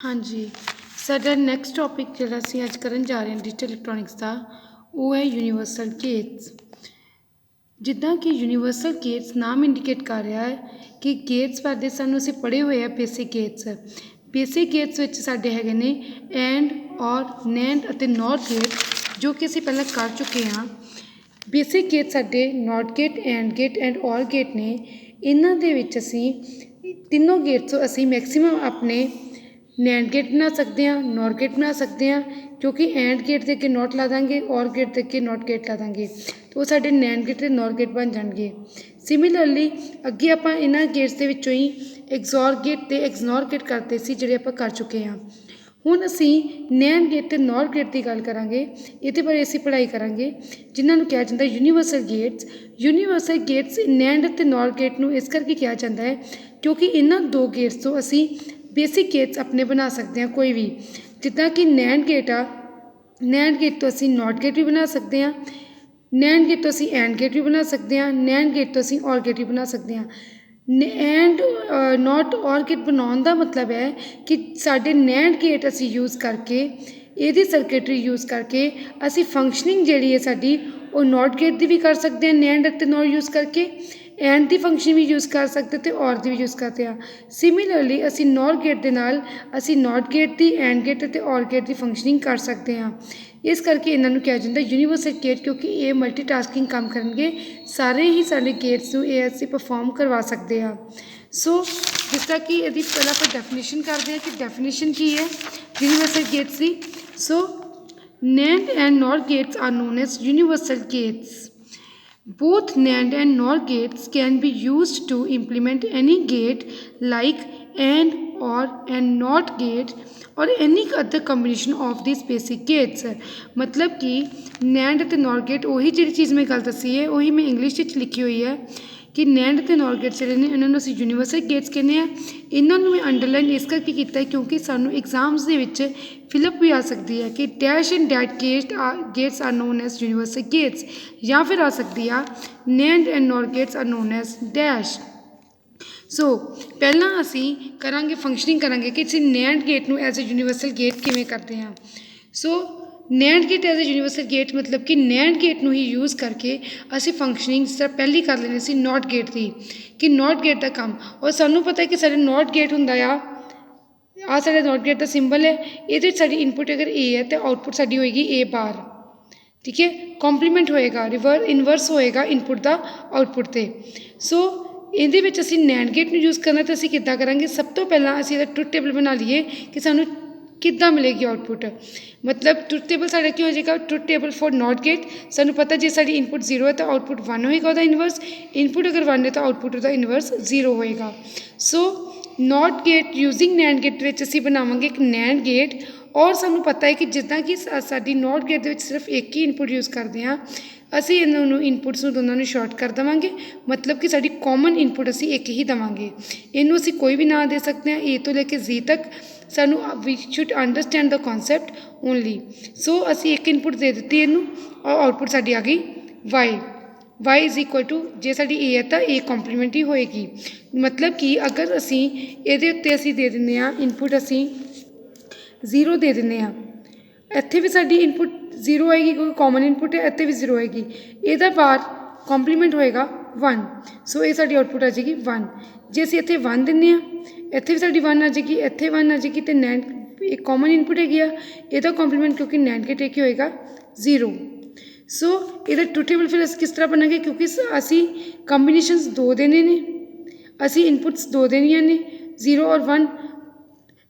हाँ जी, साਡਾ next topic ਜਿਹੜਾ ਅਸੀਂ ਅੱਜ ਕਰਨ ਜਾ ਰਹੇ ਹਾਂ ਡਿਜੀਟਲ ਇਲੈਕਟ੍ਰੋਨਿਕਸ ਦਾ ਉਹ ਹੈ ਯੂਨੀਵਰਸਲ ਗੇਟਸ। ਜਿੱਦਾਂ ਕਿ ਯੂਨੀਵਰਸਲ ਗੇਟਸ ਨਾਮ ਇੰਡੀਕੇਟ ਕਰ ਰਿਹਾ ਹੈ ਕਿ ਗੇਟਸ ਬਾਰੇ ਸਾਨੂੰ ਅਸੀਂ ਪੜ੍ਹੇ ਹੋਏ ਆ ਬੇਸਿਕ ਗੇਟਸ। ਬੇਸਿਕ ਗੇਟਸ ਵਿੱਚ ਸਾਡੇ ਹੈਗੇ ਨੇ ਐਂਡ ਔਰ ਨੈਂਡ ਅਤੇ ਨੋਰ ਗੇਟ ਜੋ ਕਿ ਅਸੀਂ ਪਹਿਲਾਂ ਕਰ ਚੁੱਕੇ ਹਾਂ। ਬੇਸਿਕ ਗੇਟ ਸਾਡੇ ਨੋਟ ਗੇਟ ਐਂਡ ਔਰ ਗੇਟ ਨੇ। ਇਹਨਾਂ ਦੇ ਵਿੱਚ ਅਸੀਂ ਤਿੰਨੋਂ ਗੇਟਸ ਤੋਂ ਅਸੀਂ ਮੈਕਸੀਮਮ ਆਪਣੇ ਨੈਂਡ ਗੇਟ ਬਣਾ ਸਕਦੇ ਹਾਂ, ਨੋਰ ਗੇਟ ਬਣਾ ਸਕਦੇ ਹਾਂ, ਕਿਉਂਕਿ ਐਂਡ ਗੇਟ ਦੇ ਅੱਗੇ ਨੋਟ ਲਾ ਦਾਂਗੇ, ਔਰ ਗੇਟ ਦੇ ਅੱਗੇ ਨੋਟ ਗੇਟ ਲਾ ਦਾਂਗੇ ਤਾਂ ਉਹ ਸਾਡੇ ਨੈਂਡ ਗੇਟ ਅਤੇ ਨੋਰ ਗੇਟ ਬਣ ਜਾਣਗੇ। ਸਿਮਿਲਰਲੀ ਅੱਗੇ ਆਪਾਂ ਇਹਨਾਂ ਗੇਟਸ ਦੇ ਵਿੱਚੋਂ ਹੀ ਐਕਸੋਰ ਗੇਟ ਅਤੇ ਐਕਸਨੋਰ ਗੇਟ ਕਰਦੇ ਸੀ ਜਿਹੜੇ ਆਪਾਂ ਕਰ ਚੁੱਕੇ ਹਾਂ। ਹੁਣ ਅਸੀਂ ਨੈਂਡ ਗੇਟ ਅਤੇ ਨੋਰ ਗੇਟ ਦੀ ਗੱਲ ਕਰਾਂਗੇ। ਇਹਦੇ ਬਾਰੇ ਅਸੀਂ ਪੜ੍ਹਾਈ ਕਰਾਂਗੇ ਜਿਨ੍ਹਾਂ ਨੂੰ ਕਿਹਾ ਜਾਂਦਾ ਯੂਨੀਵਰਸਲ ਗੇਟਸ। ਯੂਨੀਵਰਸਲ ਗੇਟਸ ਨੈਂਡ ਅਤੇ ਨੋਰ ਗੇਟ ਨੂੰ ਇਸ ਕਰਕੇ ਕਿਹਾ ਜਾਂਦਾ ਹੈ ਕਿਉਂਕਿ ਇਹਨਾਂ ਦੋ ਗੇਟਸ ਤੋਂ ਅਸੀਂ ਬੇਸਿਕ ਗੇਟਸ ਆਪਣੇ ਬਣਾ ਸਕਦੇ ਹਾਂ ਕੋਈ ਵੀ। ਜਿੱਦਾਂ ਕਿ ਨੈਂਡ ਗੇਟ ਆ, ਨੈਂਡ ਗੇਟ ਤੋਂ ਅਸੀਂ ਨੋਟ ਗੇਟ ਵੀ ਬਣਾ ਸਕਦੇ ਹਾਂ, ਨੈਂਡ ਗੇਟ ਤੋਂ ਅਸੀਂ ਐਂਡ ਗੇਟ ਵੀ ਬਣਾ ਸਕਦੇ ਹਾਂ, ਨੈਂਡ ਗੇਟ ਤੋਂ ਅਸੀਂ ਔਰ ਗੇਟ ਵੀ ਬਣਾ ਸਕਦੇ ਹਾਂ। ਐਂਡ ਨੋਟ ਔਰ ਗੇਟ ਬਣਾਉਣ ਦਾ ਮਤਲਬ ਹੈ ਕਿ ਸਾਡੇ ਨੈਂਡ ਗੇਟ ਅਸੀਂ ਯੂਜ਼ ਕਰਕੇ ਇਹਦੀ ਸਰਕਟਰੀ ਯੂਜ਼ ਕਰਕੇ ਅਸੀਂ ਫੰਕਸ਼ਨਿੰਗ ਜਿਹੜੀ ਹੈ ਸਾਡੀ ਉਹ ਨੋਟ ਗੇਟ ਦੀ ਵੀ ਕਰ ਸਕਦੇ ਹਾਂ ਨੈਂਡ ਅਤੇ ਨੋਰ ਯੂਜ਼ ਕਰਕੇ, and the function we use ਕਰ ਸਕਦੇ ਅਤੇ ਔਰ ਦੀ ਵੀ ਯੂਜ਼ ਕਰਦੇ ਹਾਂ। ਸਿਮਿਲਰਲੀ ਅਸੀਂ ਨੋਰ ਗੇਟ ਦੇ ਨਾਲ ਅਸੀਂ note gate the, and gate ਅਤੇ ਔਰ ਗੇਟ ਦੀ ਫੰਕਸ਼ਨਿੰਗ ਕਰ ਸਕਦੇ ਹਾਂ। ਇਸ ਕਰਕੇ ਇਹਨਾਂ ਨੂੰ ਕਿਹਾ ਜਾਂਦਾ ਯੂਨੀਵਰਸਲ ਗੇਟ ਕਿਉਂਕਿ ਇਹ ਮਲਟੀਟਾਸਕਿੰਗ ਕੰਮ ਕਰਨਗੇ। ਸਾਰੇ ਹੀ ਸਾਡੇ ਗੇਟਸ ਨੂੰ ਇਹ ਅਸੀਂ ਪਰਫੋਰਮ ਕਰਵਾ ਸਕਦੇ ਹਾਂ। ਸੋ ਜਿਸ ਤਰ੍ਹਾਂ ਕਿ ਇਹਦੀ ਪਹਿਲਾਂ ਆਪਾਂ ਡੈਫੀਨੇਸ਼ਨ ਕਰਦੇ ਹਾਂ ਕਿ ਡੈਫੀਨੇਸ਼ਨ ਕੀ ਹੈ universal Gates the. So NAND and NOR gates are known as universal gates. Both NAND and NOR gates can be used to implement any gate like AND or and NOT gate or any other combination of these basic gates। मतलब कि NAND ਅਤੇ NOR gate ਉਹੀ ਜਿਹੜੀ ਚੀਜ਼ ਮੈਂ ਗੱਲ ਦੱਸੀ ਹੈ ਉਹੀ ਮੈਂ ਇੰਗਲਿਸ਼ ਵਿੱਚ ਲਿਖੀ ਹੋਈ ਹੈ ਕਿ NAND ਅਤੇ NOR ਗੇਟਸ ਜਿਹੜੇ ਨੇ ਇਹਨਾਂ ਨੂੰ ਅਸੀਂ ਯੂਨੀਵਰਸਲ ਗੇਟਸ ਕਹਿੰਦੇ ਹਾਂ। ਇਹਨਾਂ ਨੂੰ ਮੈਂ ਅੰਡਰਲਾਈਨ ਇਸ ਕਰਕੇ ਕੀਤਾ ਕਿਉਂਕਿ ਸਾਨੂੰ ਐਗਜ਼ਾਮਸ ਦੇ ਵਿੱਚ ਫਿਲਅਪ ਵੀ ਆ ਸਕਦੀ ਹੈ ਕਿ dash and that gates are known as universal gates, ਜਾਂ ਫਿਰ ਆ ਸਕਦੀ ਆ NAND and NOR gates are known as dash. So ਪਹਿਲਾਂ ਅਸੀਂ ਕਰਾਂਗੇ ਫੰਕਸ਼ਨਿੰਗ ਕਰਾਂਗੇ ਕਿ ਅਸੀਂ NAND ਗੇਟ ਨੂੰ ਐਜ਼ ਅ ਯੂਨੀਵਰਸਲ ਗੇਟ ਕਿਵੇਂ ਕਰਦੇ ਹਾਂ। So NAND gate as a universal gate ਮਤਲਬ ਕਿ NAND ਗੇਟ ਨੂੰ ਹੀ ਯੂਜ਼ ਕਰਕੇ ਅਸੀਂ ਫੰਕਸ਼ਨਿੰਗ ਜਿਸ ਤਰ੍ਹਾਂ ਪਹਿਲੀ ਕਰ ਲੈਣੀ ਸੀ ਨੋਟ ਗੇਟ ਦੀ ਕਿ ਨੋਟ ਗੇਟ ਦਾ ਕੰਮ, ਔਰ ਸਾਨੂੰ ਪਤਾ ਕਿ ਸਾਡਾ ਨੋਟ ਗੇਟ ਹੁੰਦਾ ਆ ਸਾਡਾ ਨੋਟ ਗੇਟ ਦਾ ਸਿੰਬਲ ਹੈ। ਇਹਦੇ ਵਿੱਚ ਸਾਡੀ ਇਨਪੁਟ ਅਗਰ A ਹੈ ਤਾਂ ਆਊਟਪੁੱਟ ਸਾਡੀ ਹੋਏਗੀ A ਬਾਰ। ਠੀਕ ਹੈ, ਕੰਪਲੀਮੈਂਟ ਹੋਏਗਾ, ਇਨਵਰਸ ਹੋਏਗਾ ਇਨਪੁੱਟ ਦਾ ਆਊਟਪੁੱਟ 'ਤੇ। ਸੋ ਇਹਦੇ ਵਿੱਚ ਅਸੀਂ NAND ਗੇਟ ਨੂੰ ਯੂਜ਼ ਕਰਨਾ ਤਾਂ ਅਸੀਂ ਕਿੱਦਾਂ ਕਰਾਂਗੇ। ਸਭ ਤੋਂ ਪਹਿਲਾਂ ਅਸੀਂ ਇਹਦਾ ਟਰੁਥ ਟੇਬਲ ਬਣਾ ਲਈਏ ਕਿ ਸਾਨੂੰ ਕਿੱਦਾਂ ਮਿਲੇਗੀ ਆਊਟਪੁੱਟ। ਮਤਲਬ ਟਰੁਥ ਟੇਬਲ ਸਾਡਾ ਕੀ ਹੋ ਜਾਏਗਾ, truth table for note gate. ਸਾਨੂੰ ਪਤਾ ਜੇ ਸਾਡੀ ਇਨਪੁਟ 0 ਹੈ ਤਾਂ ਆਊਟਪੁੱਟ 1 ਹੋਏਗਾ ਉਹਦਾ ਇਨਵਰਸ, ਇਨਪੁਟ ਅਗਰ 1 ਹੈ ਤਾਂ ਆਊਟਪੁੱਟ ਉਹਦਾ ਇਨਵਰਸ 0 ਹੋਏਗਾ। So not gate using NAND gate ਵਿੱਚ ਅਸੀਂ ਬਣਾਵਾਂਗੇ ਇੱਕ NAND ਗੇਟ। ਔਰ ਸਾਨੂੰ ਪਤਾ ਹੈ ਕਿ ਜਿੱਦਾਂ ਕਿ ਸਾਡੀ ਨੋਟ ਗੇਟ ਦੇ ਵਿੱਚ ਸਿਰਫ ਇੱਕ ਹੀ ਇਨਪੁਟ ਯੂਜ਼ ਕਰਦੇ ਹਾਂ, ਅਸੀਂ ਇਹਨਾਂ ਨੂੰ ਇਨਪੁਟਸ ਨੂੰ ਦੋਨਾਂ ਨੂੰ ਸ਼ਾਰਟ ਕਰ ਦੇਵਾਂਗੇ। ਮਤਲਬ ਕਿ ਸਾਡੀ ਕਾਮਨ ਇਨਪੁਟ ਅਸੀਂ ਇੱਕ ਹੀ ਦੇਵਾਂਗੇ। ਇਹਨੂੰ ਅਸੀਂ ਕੋਈ ਵੀ ਨਾਂ ਦੇ ਸਕਦੇ ਹਾਂ A ਤੋਂ ਲੈ ਕੇ Z ਤੱਕ। ਸਾਨੂੰ ਵੀ should understand the concept only. So ਅਸੀਂ ਇੱਕ ਇਨਪੁਟ ਦੇ ਦਿੱਤੀ ਇਹਨੂੰ ਔਰ ਆਊਟਪੁੱਟ ਸਾਡੀ ਆ ਗਈ y ਇਜ਼ ਇਕੁਅਲ ਟੂ ਜੇ ਸਾਡੀ A ਹੈ ਤਾਂ A ਕੰਪਲੀਮੈਂਟ ਹੀ ਹੋਏਗੀ। ਮਤਲਬ ਕਿ ਅਗਰ ਅਸੀਂ ਇਹਦੇ ਉੱਤੇ ਅਸੀਂ ਦੇ ਦਿੰਦੇ ਹਾਂ ਇਨਪੁਟ ਅਸੀਂ 0 ਦੇ ਦਿੰਦੇ ਹਾਂ, ਇੱਥੇ ਵੀ ਸਾਡੀ ਇਨਪੁਟ 0 ਆਏਗੀ ਕਿਉਂਕਿ ਕਾਮਨ ਇਨਪੁਟ ਹੈ, ਇੱਥੇ ਵੀ 0 ਆਏਗੀ। ਇਹਦਾ ਬਾਰ ਕੰਪਲੀਮੈਂਟ ਹੋਏਗਾ 1। ਸੋ ਇਹ ਸਾਡੀ ਆਊਟਪੁੱਟ ਆ ਜਾਏਗੀ 1। ਜੇ ਅਸੀਂ ਇੱਥੇ 1 ਦਿੰਦੇ ਹਾਂ ਇੱਥੇ ਵੀ ਸਾਡੀ 1 ਆ ਜਾਏਗੀ, ਇੱਥੇ 1 ਆ ਜਾਏਗੀ ਅਤੇ NAND ਇੱਕ ਕਾਮਨ ਇਨਪੁਟ ਹੈਗੀ ਆ ਇਹਦਾ ਕੰਪਲੀਮੈਂਟ ਕਿਉਂਕਿ NAND ਗੇਟ ਇੱਕ ਹੀ ਹੋਏਗਾ 0। ਸੋ ਇਹਦਾ ਟਰੁਥ ਟੇਬਲ ਫਿਰ ਅਸੀਂ ਕਿਸ ਤਰ੍ਹਾਂ ਬਣਾਂਗੇ ਕਿਉਂਕਿ ਅਸੀਂ ਕੰਬੀਨੇਸ਼ਨਸ 2 ਦੇਣੇ ਨੇ, ਅਸੀਂ ਇਨਪੁਟਸ 2 ਦੇਣੀਆਂ ਨੇ 0 ਔਰ 1।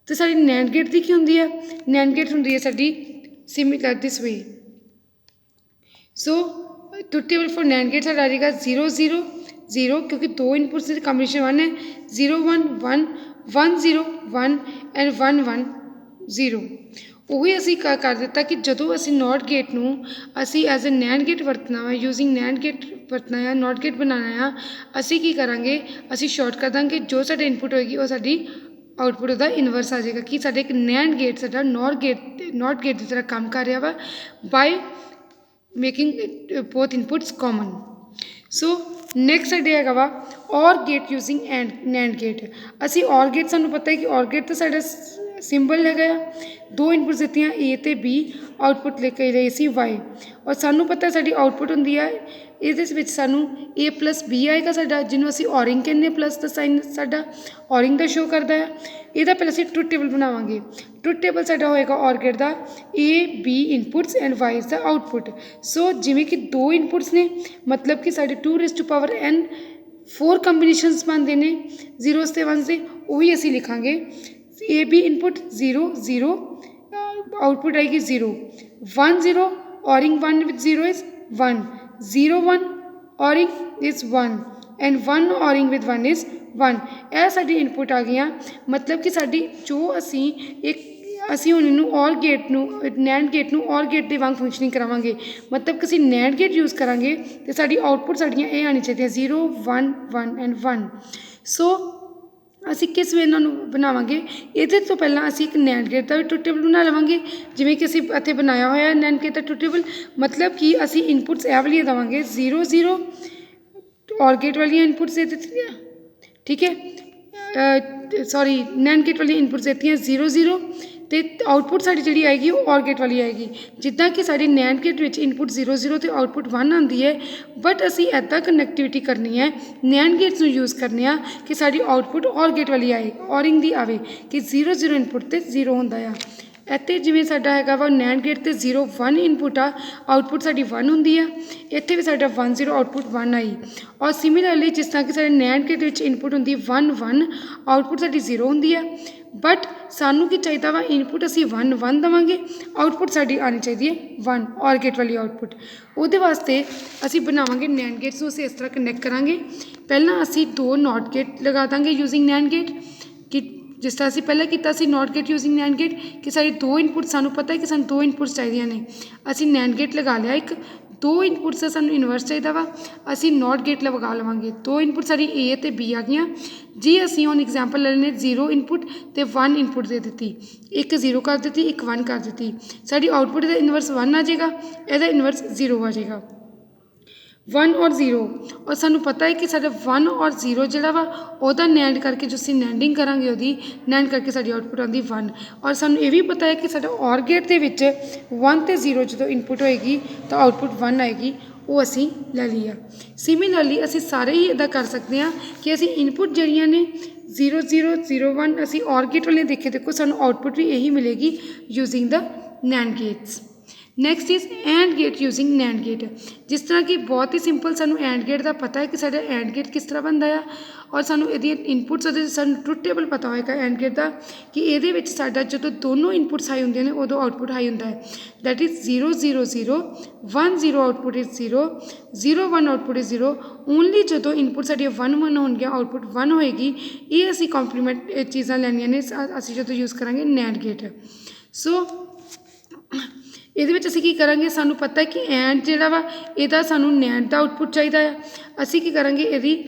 ਅਤੇ ਸਾਡੀ NAND ਗੇਟ ਦੀ ਕੀ ਹੁੰਦੀ ਹੈ, NAND ਗੇਟ ਹੁੰਦੀ ਹੈ ਸਾਡੀ similar this way. So truth table for NAND gate ਸਾਡਾ ਆ ਜਾਏਗਾ 0 0 0 ਕਿਉਂਕਿ 2 ਇਨਪੁਟਸ ਦੀ ਕੰਬੀਨੇਸ਼ਨ 1 ਹੈ। 0 1 1 1 0 1 ਐਂਡ 1 1 0। ਉਹੀ ਅਸੀਂ ਕਰ ਦਿੱਤਾ ਕਿ ਜਦੋਂ ਅਸੀਂ ਨੋਟ ਗੇਟ ਨੂੰ ਅਸੀਂ ਐਜ਼ ਅ NAND ਗੇਟ ਵਰਤਣਾ ਵਾ, ਯੂਜ਼ਿੰਗ NAND ਗੇਟ ਵਰਤਣਾ ਆ, ਨੋਟ ਗੇਟ ਬਣਾਉਣਾ ਆ, ਅਸੀਂ ਕੀ ਕਰਾਂਗੇ ਅਸੀਂ ਸ਼ਾਰਟ ਕਰ ਦਾਂਗੇ। ਜੋ ਸਾਡੀ ਇਨਪੁਟ ਹੋਏਗੀ ਉਹ ਸਾਡੀ ਆਊਟਪੁੱਟ ਉਹਦਾ ਇਨਵਰਸ ਆ ਜਾਏਗਾ ਕਿ ਸਾਡੇ ਇੱਕ NAND ਗੇਟ ਸਾਡਾ ਨੋਟ ਗੇਟ ਦੀ ਤਰ੍ਹਾਂ ਕੰਮ ਕਰ ਰਿਹਾ ਵਾ ਬਾਈ ਮੇਕਿੰਗ ਬੋਥ ਇਨਪੁਟਸ ਕਾਮਨ। ਸੋ ਨੈਕਸਟ ਸਾਡੇ ਹੈਗਾ ਵਾ ਔਰ ਗੇਟ ਯੂਜ਼ਿੰਗ NAND ਗੇਟ। ਅਸੀਂ ਔਰ ਗੇਟ ਸਾਨੂੰ ਪਤਾ ਹੈ ਕਿ ਔਰ ਗੇਟ ਤਾਂ ਸਾਡਾ ਸਿੰਬਲ ਹੈਗਾ ਆ, ਦੋ ਇਨਪੁਟਸ ਦਿੱਤੀਆਂ A ਅਤੇ B, ਆਊਟਪੁੱਟ ਲੈ ਕੇ ਲਈ ਸੀ Y, ਔਰ ਸਾਨੂੰ ਪਤਾ ਸਾਡੀ ਆਊਟਪੁੱਟ ਹੁੰਦੀ ਹੈ ਇਹਦੇ ਵਿੱਚ ਸਾਨੂੰ A+B ਆਏਗਾ ਸਾਡਾ, ਜਿਹਨੂੰ ਅਸੀਂ ਔਰਿੰਗ ਕਹਿੰਦੇ, ਪਲੱਸ ਦਾ ਸਾਈਨ ਸਾਡਾ ਔਰਿੰਗ ਦਾ ਸ਼ੋ ਕਰਦਾ ਹੈ। ਇਹਦਾ ਪਹਿਲਾਂ ਅਸੀਂ ਟਰੂਥ ਟੇਬਲ ਬਣਾਵਾਂਗੇ। ਟਰੂਥ ਟੇਬਲ ਸਾਡਾ ਹੋਏਗਾ ਔਰ ਗੇਟ ਦਾ A B inputs and Y is the output. So ਜਿਵੇਂ ਕਿ ਦੋ ਇਨਪੁਟਸ ਨੇ, ਮਤਲਬ ਕਿ ਸਾਡੇ 2⁻n 4 ਕੰਬੀਨੇਸ਼ਨਸ ਬਣਦੇ ਨੇ ਜ਼ੀਰੋਸ ਅਤੇ ਵਨਸ ਦੇ, ਉਹੀ ਅਸੀਂ ਲਿਖਾਂਗੇ। AB ਇਨਪੁਟ 0 0, ਆਊਟਪੁੱਟ ਆਏਗੀ 0 1 0, ਔਰਿੰਗ 1 with 0 is 1 0 1, ਔਰਿੰਗ is 1 and 1 ਔਰਿੰਗ with 1 is 1। ਇਹ ਸਾਡੀ ਇਨਪੁਟ ਆ ਗਈਆਂ। ਮਤਲਬ ਕਿ ਸਾਡੀ ਜੋ ਅਸੀਂ ਹੁਣ ਇਹਨੂੰ ਔਰ ਗੇਟ ਨੂੰ, ਨੈਂਡ ਗੇਟ ਨੂੰ ਔਰ ਗੇਟ ਦੇ ਵਾਂਗ ਫੰਕਸ਼ਨਿੰਗ ਕਰਾਵਾਂਗੇ। ਮਤਲਬ ਕਿ ਅਸੀਂ ਨੈਂਡ ਗੇਟ ਯੂਜ਼ ਕਰਾਂਗੇ ਅਤੇ ਸਾਡੀ ਆਊਟਪੁੱਟ ਸਾਡੀਆਂ ਇਹ ਆਉਣੀ ਚਾਹੀਦੀਆਂ 0 1 1 and 1। ਸੋ ਅਸੀਂ ਕਿਸ ਵੇ ਇਹਨਾਂ ਨੂੰ ਬਣਾਵਾਂਗੇ, ਇਹਦੇ ਤੋਂ ਪਹਿਲਾਂ ਅਸੀਂ ਇੱਕ ਨੈਂਡ ਗੇਟ ਦਾ ਵੀ ਟਰੂਥ ਟੇਬਲ ਬਣਾ ਲਵਾਂਗੇ, ਜਿਵੇਂ ਕਿ ਅਸੀਂ ਇੱਥੇ ਬਣਾਇਆ ਹੋਇਆ ਨੈਂਡ ਗੇਟ ਦਾ ਟਰੂਥ ਟੇਬਲ। ਮਤਲਬ ਕਿ ਅਸੀਂ ਇਨਪੁਟਸ ਇਹ ਵਾਲੀਆਂ ਦੇਵਾਂਗੇ 0 0, ਔਰ ਗੇਟ ਵਾਲੀਆਂ ਇਨਪੁਟਸ ਦੇ ਦਿੱਤੀਆਂ, ਠੀਕ ਹੈ, ਸੌਰੀ ਨੈਂਡ ਗੇਟ ਵਾਲੀਆਂ ਇਨਪੁਟਸ ਦਿੱਤੀਆਂ 0 0, ਅਤੇ ਆਊਟਪੁੱਟ ਸਾਡੀ ਜਿਹੜੀ ਆਏਗੀ ਉਹ ਔਰ ਗੇਟ ਵਾਲੀ ਆਏਗੀ। ਜਿੱਦਾਂ ਕਿ ਸਾਡੀ ਨੈਂਡ ਗੇਟ ਵਿੱਚ ਇਨਪੁਟ 0 0 ਅਤੇ ਆਊਟਪੁੱਟ 1 ਆਉਂਦੀ ਹੈ, ਬਟ ਅਸੀਂ ਇੱਦਾਂ ਕਨੈਕਟੀਵਿਟੀ ਕਰਨੀ ਹੈ, ਨੈਂਡ ਗੇਟਸ ਨੂੰ ਯੂਜ਼ ਕਰਨੇ ਆ ਕਿ ਸਾਡੀ ਆਊਟਪੁੱਟ ਔਰ ਗੇਟ ਵਾਲੀ ਆਏ, ਔਰਿੰਗ ਦੀ ਆਵੇ, ਕਿ 0 0 ਇਨਪੁੱਟ 'ਤੇ 0 ਹੁੰਦਾ ਆ। ਇੱਥੇ ਜਿਵੇਂ ਸਾਡਾ ਹੈਗਾ ਵਾ ਨੈਂਡ ਗੇਟ 'ਤੇ 0 1 ਇਨਪੁੱਟ ਆ, ਆਊਟਪੁੱਟ ਸਾਡੀ 1 ਹੁੰਦੀ ਆ। ਇੱਥੇ ਵੀ ਸਾਡਾ 1 0, ਆਊਟਪੁੱਟ 1 ਆਈ। ਔਰ ਸਿਮਿਲਰਲੀ ਜਿਸ ਤਰ੍ਹਾਂ ਕਿ ਸਾਡੇ ਨੈਂਡ ਗੇਟ ਵਿੱਚ ਇਨਪੁੱਟ ਹੁੰਦੀ 1 1, ਆਊਟਪੁੱਟ ਸਾਡੀ 0 ਹੁੰਦੀ ਆ। ਬਟ ਸਾਨੂੰ ਕੀ ਚਾਹੀਦਾ ਵਾ, ਇਨਪੁੱਟ ਅਸੀਂ 1 1 ਦੇਵਾਂਗੇ, ਆਊਟਪੁੱਟ ਸਾਡੀ ਆਉਣੀ ਚਾਹੀਦੀ ਹੈ 1, ਔਰ ਗੇਟ ਵਾਲੀ ਆਊਟਪੁੱਟ। ਉਹਦੇ ਵਾਸਤੇ ਅਸੀਂ ਬਣਾਵਾਂਗੇ ਨੈਂਡ ਗੇਟਸ ਨੂੰ ਅਸੀਂ ਇਸ ਤਰ੍ਹਾਂ ਕਨੈਕਟ ਕਰਾਂਗੇ। ਪਹਿਲਾਂ ਅਸੀਂ 2 ਨੋਟ ਗੇਟ ਲਗਾ ਦਾਂਗੇ ਯੂਜ਼ਿੰਗ ਨੈਂਡ ਗੇਟ, ਕਿ ਜਿਸ ਤਰ੍ਹਾਂ ਅਸੀਂ ਪਹਿਲਾਂ ਕੀਤਾ ਸੀ note gate using NAND gate, ਕਿ ਸਾਡੀ 2 ਇਨਪੁੱਟ, ਸਾਨੂੰ ਪਤਾ ਹੈ ਕਿ ਸਾਨੂੰ 2 ਇਨਪੁੱਟਸ ਚਾਹੀਦੀਆਂ ਨੇ। ਅਸੀਂ ਨੈਂਡ ਗੇਟ ਲਗਾ ਲਿਆ ਇੱਕ, 2 ਇਨਪੁੱਟਸ ਦਾ ਸਾਨੂੰ ਇਨਵਰਸ ਚਾਹੀਦਾ ਵਾ, ਅਸੀਂ ਨੋਟ ਗੇਟ ਲਗਾ ਲਵਾਂਗੇ। 2 ਇਨਪੁੱਟ ਸਾਡੀ A ਅਤੇ B ਆ ਗਈਆਂ ਜੀ। ਅਸੀਂ ਹੁਣ ਐਗਜ਼ਾਮਪਲ ਲੈ ਲੈਂਦੇ 0 ਇਨਪੁੱਟ ਅਤੇ 1 ਇਨਪੁੱਟ ਦੇ ਦਿੱਤੀ, ਇੱਕ 0 ਕਰ ਦਿੱਤੀ, ਇੱਕ 1 ਕਰ ਦਿੱਤੀ। ਸਾਡੀ ਆਊਟਪੁੱਟ ਦਾ ਇਨਵਰਸ 1 ਆ ਜਾਏਗਾ, ਇਹਦਾ ਇਨਵਰਸ 0 ਆ ਜਾਏਗਾ। 1 ਔਰ 0, ਔਰ ਸਾਨੂੰ ਪਤਾ ਹੈ ਕਿ ਸਾਡਾ 1 ਔਰ 0 ਜਿਹੜਾ ਵਾ ਉਹਦਾ ਨੈਂਡ ਕਰਕੇ, ਜੋ ਅਸੀਂ ਨੈਂਡਿੰਗ ਕਰਾਂਗੇ ਉਹਦੀ ਨੈਂਡ ਕਰਕੇ ਸਾਡੀ ਆਊਟਪੁੱਟ ਆਉਂਦੀ 1। ਔਰ ਸਾਨੂੰ ਇਹ ਵੀ ਪਤਾ ਹੈ ਕਿ ਸਾਡਾ ਔਰ ਗੇਟ ਦੇ ਵਿੱਚ 1 ਅਤੇ 0 ਜਦੋਂ ਇਨਪੁੱਟ ਹੋਏਗੀ ਤਾਂ ਆਊਟਪੁੱਟ 1 ਆਏਗੀ, ਉਹ ਅਸੀਂ ਲੈ ਲਈ ਆ। ਸਿਮਿਲਰਲੀ ਅਸੀਂ ਸਾਰੇ ਹੀ ਇੱਦਾਂ ਕਰ ਸਕਦੇ ਹਾਂ ਕਿ ਅਸੀਂ ਇਨਪੁੱਟ ਜਿਹੜੀਆਂ ਨੇ 0 0 0 1 ਅਸੀਂ ਔਰ ਗੇਟ ਵਾਲੀਆਂ ਦੇਖੇ, ਦੇਖੋ ਸਾਨੂੰ ਆਊਟਪੁੱਟ ਵੀ ਇਹੀ ਮਿਲੇਗੀ using the NAND gates. Next is and gate using NAND gate. ਜਿਸ ਤਰ੍ਹਾਂ ਕਿ ਬਹੁਤ ਹੀ ਸਿੰਪਲ ਸਾਨੂੰ ਐਂਡ ਗੇਟ ਦਾ ਪਤਾ ਹੈ ਕਿ ਸਾਡਾ ਐਂਡ ਗੇਟ ਕਿਸ ਤਰ੍ਹਾਂ ਬਣਦਾ ਆ, ਔਰ ਸਾਨੂੰ ਇਹਦੀਆਂ ਇਨਪੁੱਟਸ ਉਹਦੇ ਸਾਨੂੰ ਟਰੂਥ ਟੇਬਲ ਪਤਾ ਹੋਏਗਾ ਐਂਡ ਗੇਟ ਦਾ, ਕਿ ਇਹਦੇ ਵਿੱਚ ਸਾਡਾ ਜਦੋਂ ਦੋਨੋਂ ਇਨਪੁੱਟਸ ਹਾਈ ਹੁੰਦੀਆਂ ਨੇ ਉਦੋਂ ਆਊਟਪੁੱਟ ਹਾਈ ਹੁੰਦਾ ਹੈ। That is 0 0 0 1 0, output is 0 0 1, output is 0। Only ਜਦੋਂ ਇਨਪੁੱਟ ਸਾਡੀਆਂ 1 1 ਹੋਣਗੀਆਂ ਆਊਟਪੁੱਟ 1 ਹੋਏਗੀ। ਇਹ ਅਸੀਂ ਕੰਪਲੀਮੈਂਟ ਚੀਜ਼ਾਂ ਲੈਣੀਆਂ ਨੇ ਅਸੀਂ ਜਦੋਂ ਯੂਜ਼ ਕਰਾਂਗੇ ਨੈਂਡ ਗੇਟ। ਸੋ ਇਹਦੇ ਵਿੱਚ ਅਸੀਂ ਕੀ ਕਰਾਂਗੇ, ਸਾਨੂੰ ਪਤਾ ਕਿ ਐਂਡ ਜਿਹੜਾ ਵਾ ਇਹਦਾ ਸਾਨੂੰ ਨੈਂਡ ਦਾ ਆਊਟਪੁੱਟ ਚਾਹੀਦਾ ਆ। ਅਸੀਂ ਕੀ ਕਰਾਂਗੇ, ਇਹਦੀ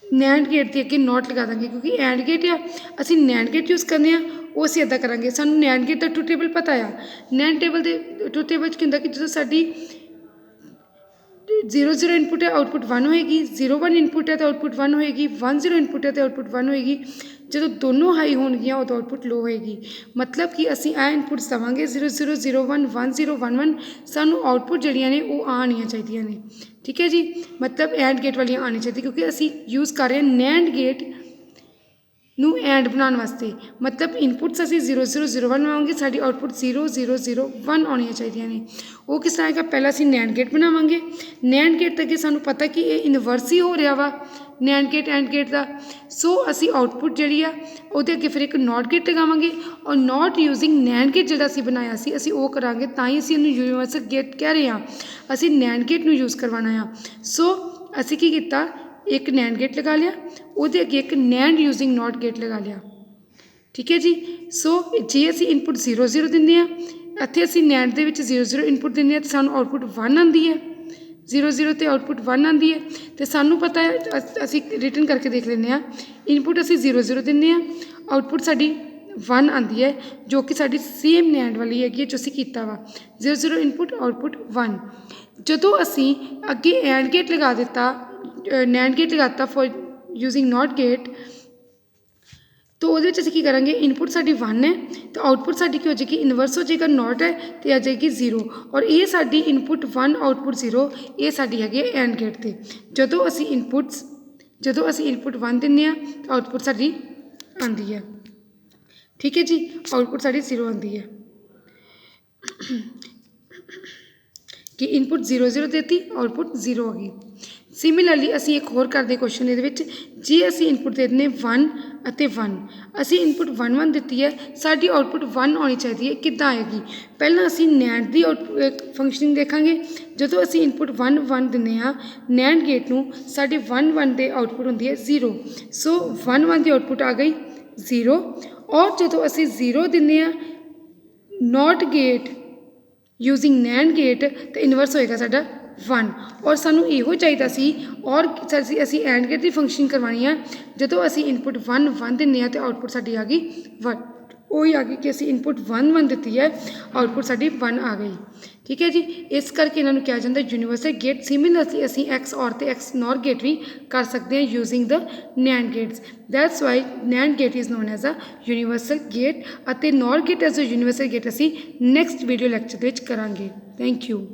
ਨੈਂਡ ਗੇਟ ਦੇ ਅੱਗੇ ਨੋਟ ਲਗਾ ਦਾਂਗੇ, ਕਿਉਂਕਿ ਐਂਡ ਗੇਟ ਆ, ਅਸੀਂ ਨੈਂਡ ਗੇਟ ਯੂਜ਼ ਕਰਨੇ ਆ, ਉਹ ਅਸੀਂ ਇੱਦਾਂ ਕਰਾਂਗੇ। ਸਾਨੂੰ ਨੈਂਡ ਗੇਟ ਦਾ ਟਰੂਥ ਟੇਬਲ ਪਤਾ ਆ। ਨੈਂਡ ਟੇਬਲ ਦੇ ਟਰੂਥ ਟੇਬਲ 'ਚ ਕੀ ਹੁੰਦਾ ਕਿ ਜਦੋਂ ਸਾਡੀ 0 0 ਇਨਪੁੱਟ ਹੈ, ਆਊਟਪੁੱਟ 1 ਹੋਏਗੀ, 0 1 ਇਨਪੁੱਟ ਹੈ ਤਾਂ ਆਊਟਪੁੱਟ 1 ਹੋਏਗੀ, 1 0 ਇਨਪੁੱਟ ਹੈ ਤਾਂ ਆਊਟਪੁੱਟ 1 ਹੋਏਗੀ। ਜਦੋਂ ਦੋਨੋਂ ਹਾਈ ਹੋਣਗੀਆਂ ਉਦੋਂ ਆਊਟਪੁੱਟ ਲੋ ਹੋਏਗੀ। ਮਤਲਬ ਕਿ ਅਸੀਂ ਇਹ ਇਨਪੁੱਟਸ ਦੇਵਾਂਗੇ 0 0 0 1 1 0 1 1, ਸਾਨੂੰ ਆਊਟਪੁੱਟ ਜਿਹੜੀਆਂ ਨੇ ਉਹ ਆਉਣੀਆਂ ਚਾਹੀਦੀਆਂ ਨੇ, ਠੀਕ ਹੈ ਜੀ। ਮਤਲਬ ਐਂਡ ਗੇਟ ਵਾਲੀਆਂ ਆਉਣੀ ਚਾਹੀਦੀ, ਕਿਉਂਕਿ ਅਸੀਂ ਯੂਜ਼ ਕਰ ਰਹੇ ਹਾਂ ਨੈਂਡ ਗੇਟ ਨੂੰ ਐਂਡ ਬਣਾਉਣ ਵਾਸਤੇ। ਮਤਲਬ ਇਨਪੁੱਟਸ ਅਸੀਂ 0 0 0 1 ਲਵਾਂਗੇ, ਸਾਡੀ ਆਊਟਪੁੱਟ 0 0 0 1 ਆਉਣੀਆਂ ਚਾਹੀਦੀਆਂ ਨੇ। ਉਹ ਕਿਸ ਤਰ੍ਹਾਂ ਹੈਗਾ, ਪਹਿਲਾਂ ਅਸੀਂ ਨੈਂਡ ਗੇਟ ਬਣਾਵਾਂਗੇ। ਨੈਂਡ ਗੇਟ 'ਤੇ ਅੱਗੇ ਸਾਨੂੰ ਪਤਾ ਕਿ ਇਹ ਇਨਵਰਸ ਹੀ ਹੋ ਰਿਹਾ ਵਾ ਨੈਂਡ ਗੇਟ ਐਂਡ ਗੇਟ ਦਾ। ਸੋ ਅਸੀਂ ਆਊਟਪੁੱਟ ਜਿਹੜੀ ਆ ਉਹਦੇ ਅੱਗੇ ਫਿਰ ਇੱਕ ਨੋਟ ਗੇਟ ਲਗਾਵਾਂਗੇ, ਔਰ ਨੋਟ ਯੂਜ਼ਿੰਗ ਨੈਂਡ ਗੇਟ ਜਿਹੜਾ ਅਸੀਂ ਬਣਾਇਆ ਸੀ ਅਸੀਂ ਉਹ ਕਰਾਂਗੇ, ਤਾਂ ਹੀ ਅਸੀਂ ਇਹਨੂੰ ਯੂਨੀਵਰਸਲ ਗੇਟ ਕਹਿ ਰਹੇ ਹਾਂ। ਅਸੀਂ ਨੈਂਡ ਗੇਟ ਨੂੰ ਯੂਜ਼ ਕਰਵਾਉਣਾ ਆ। ਸੋ ਅਸੀਂ ਕੀ ਕੀਤਾ, ਇੱਕ ਨੈਂਡ ਗੇਟ ਲਗਾ ਲਿਆ, ਉਹਦੇ ਅੱਗੇ ਇੱਕ ਨੈਂਡ ਯੂਜ਼ਿੰਗ ਨੋਟ ਗੇਟ ਲਗਾ ਲਿਆ, ਠੀਕ ਹੈ ਜੀ। ਸੋ ਜੇ ਅਸੀਂ ਇਨਪੁੱਟ 0 0 ਦਿੰਦੇ ਹਾਂ, ਇੱਥੇ ਅਸੀਂ ਨੈਂਡ ਦੇ ਵਿੱਚ 0 0 ਇਨਪੁੱਟ ਦਿੰਦੇ ਹਾਂ, ਤਾਂ ਸਾਨੂੰ ਆਊਟਪੁੱਟ 1 ਆਉਂਦੀ ਹੈ। 0 0 'ਤੇ ਆਊਟਪੁੱਟ 1 ਆਉਂਦੀ ਹੈ, ਅਤੇ ਸਾਨੂੰ ਪਤਾ ਹੈ, ਅਸੀਂ ਰਿਟਨ ਕਰਕੇ ਦੇਖ ਲੈਂਦੇ ਹਾਂ। ਇਨਪੁੱਟ ਅਸੀਂ 0 0 ਦਿੰਦੇ ਹਾਂ, ਆਊਟਪੁੱਟ ਸਾਡੀ 1 ਆਉਂਦੀ ਹੈ, ਜੋ ਕਿ ਸਾਡੀ ਸੇਮ ਨੈਂਡ ਵਾਲੀ ਹੈਗੀ ਹੈ ਜੋ ਅਸੀਂ ਕੀਤਾ ਵਾ 0 0 ਇਨਪੁੱਟ ਆਊਟਪੁੱਟ 1। ਜਦੋਂ ਅਸੀਂ ਅੱਗੇ ਐਂਡ ਗੇਟ ਲਗਾ ਦਿੱਤਾ, ਨੈਂਡ ਗੇਟ ਲਗਾ ਦਿੱਤਾ ਫॉर ਯੂਜ਼ਿੰਗ ਨੋਟ ਗੇਟ, तो ਉਹਦੇ ਵਿੱਚ ਅਸੀਂ ਕੀ ਕਰਾਂਗੇ, ਇਨਪੁਟ ਸਾਡੀ 1 ਹੈ ਤੇ ਆਊਟਪੁੱਟ ਸਾਡੀ ਕੀ ਹੋ ਜਾਏਗੀ, ਇਨਵਰਸ ਹੋ ਜਾਏਗਾ, ਨੋਟ ਹੈ ਤੇ ਆ ਜਾਏਗੀ 0। ਔਰ ਇਹ ਸਾਡੀ ਇਨਪੁਟ 1 ਆਊਟਪੁੱਟ 0 ਇਹ ਸਾਡੀ ਹੈਗੀ ਹੈ ਐਂਡ ਗੇਟ 'ਤੇ। ਜਦੋਂ ਅਸੀਂ ਇਨਪੁਟ 1 ਦਿੰਦੇ ਹਾਂ ਤਾਂ ਆਊਟਪੁੱਟ ਸਾਡੀ ਆਉਂਦੀ ਹੈ। ਠੀਕ ਹੈ ਜੀ, ਆਊਟਪੁੱਟ ਸਾਡੀ 0 ਆਉਂਦੀ ਹੈ ਕਿ ਇਨਪੁਟ 0 0 ਦੇਤੀ, ਆਊਟਪੁੱਟ 0 ਆ ਗਈ। ਸਿਮਿਲਰਲੀ ਅਸੀਂ ਇੱਕ ਹੋਰ ਕਰਦੇ ਕੁਐਸਚਨ ਇਹਦੇ ਵਿੱਚ, ਜੇ ਅਸੀਂ ਇਨਪੁਟ ਦੇ ਦਿੰਦੇ 1 ਅਤੇ 1, ਅਸੀਂ ਇਨਪੁਟ 1 1 ਦਿੱਤੀ ਹੈ, ਸਾਡੀ ਆਊਟਪੁੱਟ 1 ਆਉਣੀ ਚਾਹੀਦੀ ਹੈ। ਕਿੱਦਾਂ ਆਏਗੀ, ਪਹਿਲਾਂ ਅਸੀਂ ਨੈਂਡ ਦੀ ਫੰਕਸ਼ਨਿੰਗ ਦੇਖਾਂਗੇ। ਜਦੋਂ ਅਸੀਂ ਇਨਪੁਟ 1 1 ਦਿੰਦੇ ਹਾਂ ਨੈਂਡ ਗੇਟ ਨੂੰ, ਸਾਡੇ 1 1 ਦੇ ਆਊਟਪੁੱਟ ਹੁੰਦੀ ਹੈ 0। ਸੋ 1 1 ਦੀ ਆਊਟਪੁੱਟ ਆ ਗਈ 0। ਔਰ ਜਦੋਂ ਅਸੀਂ 0 ਦਿੰਦੇ ਹਾਂ note gate using NAND gate ਤਾਂ ਇਨਵਰਸ ਹੋਏਗਾ ਸਾਡਾ 1। ਔਰ ਸਾਨੂੰ ਇਹੋ ਚਾਹੀਦਾ ਸੀ, ਔਰ ਅਸੀਂ ਐਂਡ ਗੇਟ ਦੀ ਫੰਕਸ਼ਨ ਕਰਵਾਉਣੀ ਆ। ਜਦੋਂ ਅਸੀਂ ਇਨਪੁਟ 1 1 ਦਿੰਦੇ ਹਾਂ ਤਾਂ ਆਊਟਪੁੱਟ ਸਾਡੀ ਆ ਗਈ 1। ਉਹੀ ਆ ਗਈ ਕਿ ਅਸੀਂ ਇਨਪੁਟ 1 1 ਦਿੱਤੀ ਹੈ, ਆਊਟਪੁੱਟ ਸਾਡੀ 1 ਆ ਗਈ। ਠੀਕ ਹੈ ਜੀ, ਇਸ ਕਰਕੇ ਇਹਨਾਂ ਨੂੰ ਕਿਹਾ ਜਾਂਦਾ ਯੂਨੀਵਰਸਲ ਗੇਟ। ਸਿਮਿਲਰਲੀ ਅਸੀਂ ਐਕਸ ਔਰ ਅਤੇ ਐਕਸ ਨੋਰ ਗੇਟ ਵੀ ਕਰ ਸਕਦੇ ਹਾਂ using the NAND gates. That's why NAND gate is known as a universal gate ਅਤੇ NOR gate as a universal gate ਅਸੀਂ ਨੈਕਸਟ ਵੀਡੀਓ ਲੈਕਚਰ ਦੇ ਵਿੱਚ ਕਰਾਂਗੇ। Thank you.